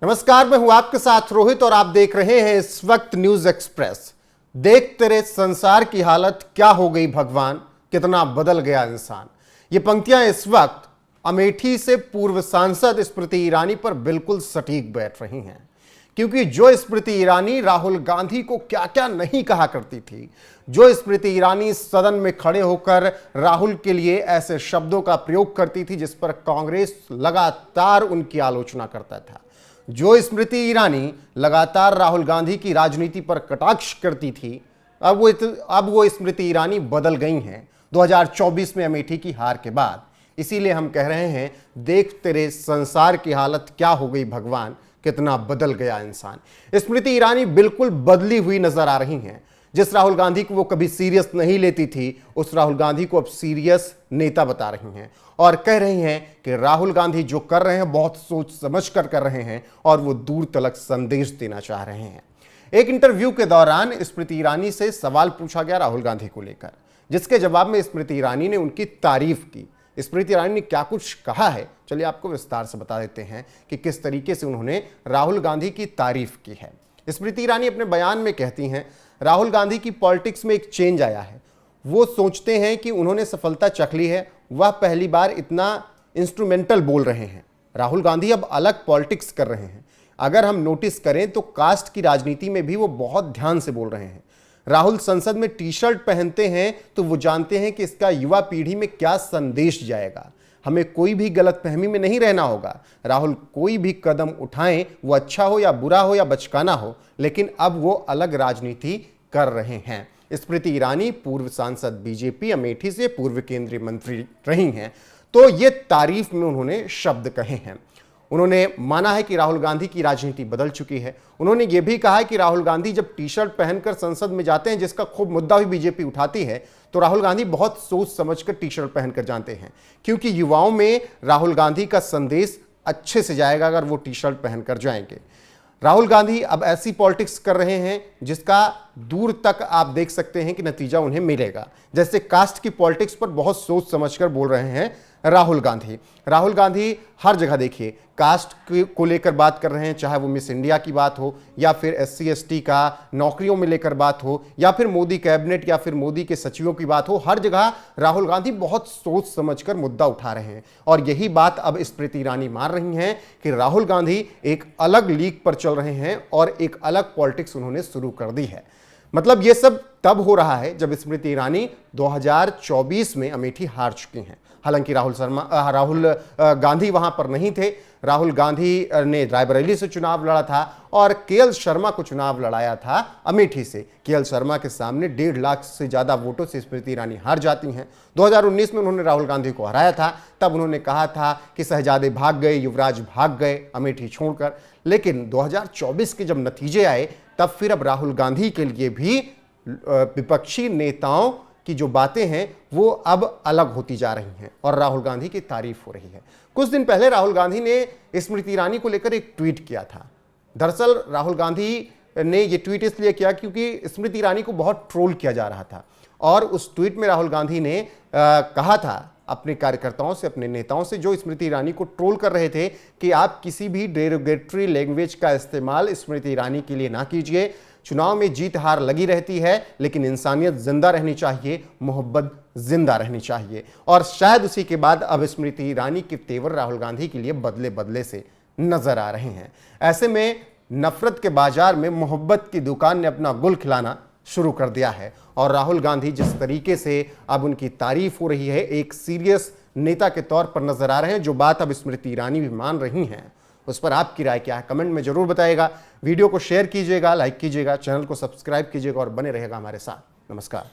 नमस्कार, मैं हूं आपके साथ रोहित और आप देख रहे हैं इस वक्त न्यूज एक्सप्रेस। देख तेरे संसार की हालत क्या हो गई भगवान, कितना बदल गया इंसान। ये पंक्तियां इस वक्त अमेठी से पूर्व सांसद स्मृति ईरानी पर बिल्कुल सटीक बैठ रही हैं, क्योंकि जो स्मृति ईरानी राहुल गांधी को क्या क्या नहीं कहा करती थी, जो स्मृति ईरानी सदन में खड़े होकर राहुल के लिए ऐसे शब्दों का प्रयोग करती थी जिस पर कांग्रेस लगातार उनकी आलोचना करता था, जो स्मृति ईरानी लगातार राहुल गांधी की राजनीति पर कटाक्ष करती थी, अब वो स्मृति ईरानी बदल गई हैं 2024 में अमेठी की हार के बाद। इसीलिए हम कह रहे हैं, देख तेरे संसार की हालत क्या हो गई भगवान, कितना बदल गया इंसान। स्मृति ईरानी बिल्कुल बदली हुई नजर आ रही हैं। जिस राहुल गांधी को वो कभी सीरियस नहीं लेती थी, उस राहुल गांधी को अब सीरियस नेता बता रही हैं और कह रही हैं कि राहुल गांधी जो कर रहे हैं बहुत सोच समझ कर रहे हैं और वो दूर तलक संदेश देना चाह रहे हैं। एक इंटरव्यू के दौरान स्मृति ईरानी से सवाल पूछा गया राहुल गांधी को लेकर, जिसके जवाब में स्मृति ईरानी ने उनकी तारीफ की। स्मृति ईरानी ने क्या कुछ कहा है, चलिए आपको विस्तार से बता देते हैं कि किस तरीके से उन्होंने राहुल गांधी की तारीफ की है। स्मृति ईरानी अपने बयान में कहती हैं, राहुल गांधी की पॉलिटिक्स में एक चेंज आया है। वो सोचते हैं कि उन्होंने सफलता चख ली है, वह पहली बार इतना इंस्ट्रूमेंटल बोल रहे हैं। राहुल गांधी अब अलग पॉलिटिक्स कर रहे हैं। अगर हम नोटिस करें तो कास्ट की राजनीति में भी वो बहुत ध्यान से बोल रहे हैं। राहुल संसद में टी शर्ट पहनते हैं तो वो जानते हैं कि इसका युवा पीढ़ी में क्या संदेश जाएगा। हमें कोई भी गलतफहमी में नहीं रहना होगा। राहुल कोई भी कदम उठाएं, वो अच्छा हो या बुरा हो या बचकाना हो, लेकिन अब वो अलग राजनीति कर रहे हैं। स्मृति ईरानी पूर्व सांसद बीजेपी अमेठी से पूर्व केंद्रीय मंत्री रही हैं, तो ये तारीफ में उन्होंने शब्द कहे हैं। उन्होंने माना है कि राहुल गांधी की राजनीति बदल चुकी है। उन्होंने ये भी कहा है कि राहुल गांधी जब टी शर्ट पहनकर संसद में जाते हैं, जिसका खूब मुद्दा भी बीजेपी उठाती है, तो राहुल गांधी बहुत सोच समझकर टी शर्ट पहनकर जाते हैं, क्योंकि युवाओं में राहुल गांधी का संदेश अच्छे से जाएगा अगर वो टी शर्ट पहनकर जाएंगे। राहुल गांधी अब ऐसी पॉलिटिक्स कर रहे हैं जिसका दूर तक आप देख सकते हैं कि नतीजा उन्हें मिलेगा। जैसे कास्ट की पॉलिटिक्स पर बहुत सोच समझकर बोल रहे हैं राहुल गांधी। राहुल गांधी हर जगह देखिए कास्ट को लेकर बात कर रहे हैं, चाहे वो मिस इंडिया की बात हो या फिर SC ST का नौकरियों में लेकर बात हो या फिर मोदी कैबिनेट या फिर मोदी के सचिवों की बात हो। हर जगह राहुल गांधी बहुत सोच समझकर मुद्दा उठा रहे हैं और यही बात अब स्मृति ईरानी मान रही हैं कि राहुल गांधी एक अलग लीग पर चल रहे हैं और एक अलग पॉलिटिक्स उन्होंने शुरू कर दी है। मतलब ये सब तब हो रहा है जब स्मृति ईरानी 2024 में अमेठी हार चुकी हैं। हालांकि राहुल गांधी वहां पर नहीं थे। राहुल गांधी ने रायबरेली से चुनाव लड़ा था और KL शर्मा को चुनाव लड़ाया था अमेठी से। KL शर्मा के सामने 1.5 लाख से ज्यादा वोटों से स्मृति ईरानी हार जाती हैं। 2019 में उन्होंने राहुल गांधी को हराया था। तब उन्होंने कहा था कि शहजादे भाग गए, युवराज भाग गए अमेठी छोड़कर। लेकिन 2024 के जब नतीजे आए, तब फिर अब राहुल गांधी के लिए भी विपक्षी नेताओं की जो बातें हैं वो अब अलग होती जा रही हैं और राहुल गांधी की तारीफ हो रही है। कुछ दिन पहले राहुल गांधी ने स्मृति ईरानी को लेकर एक ट्वीट किया था। दरअसल राहुल गांधी ने ये ट्वीट इसलिए किया क्योंकि स्मृति ईरानी को बहुत ट्रोल किया जा रहा था और उस ट्वीट में राहुल गांधी ने कहा था अपने कार्यकर्ताओं से, अपने नेताओं से जो स्मृति ईरानी को ट्रोल कर रहे थे, कि आप किसी भी डेरोगेटरी लैंग्वेज का इस्तेमाल स्मृति ईरानी के लिए ना कीजिए। चुनाव में जीत हार लगी रहती है, लेकिन इंसानियत जिंदा रहनी चाहिए, मोहब्बत जिंदा रहनी चाहिए। और शायद उसी के बाद अब स्मृति ईरानी के तेवर राहुल गांधी के लिए बदले बदले से नजर आ रहे हैं। ऐसे में नफरत के बाजार में मोहब्बत की दुकान ने अपना गुल खिलाना शुरू कर दिया है और राहुल गांधी जिस तरीके से अब उनकी तारीफ हो रही है, एक सीरियस नेता के तौर पर नजर आ रहे हैं। जो बात अब स्मृति ईरानी भी मान रही हैं, उस पर आपकी राय क्या है, कमेंट में जरूर बताइएगा। वीडियो को शेयर कीजिएगा, लाइक कीजिएगा, चैनल को सब्सक्राइब कीजिएगा और बने रहेगा हमारे साथ। नमस्कार।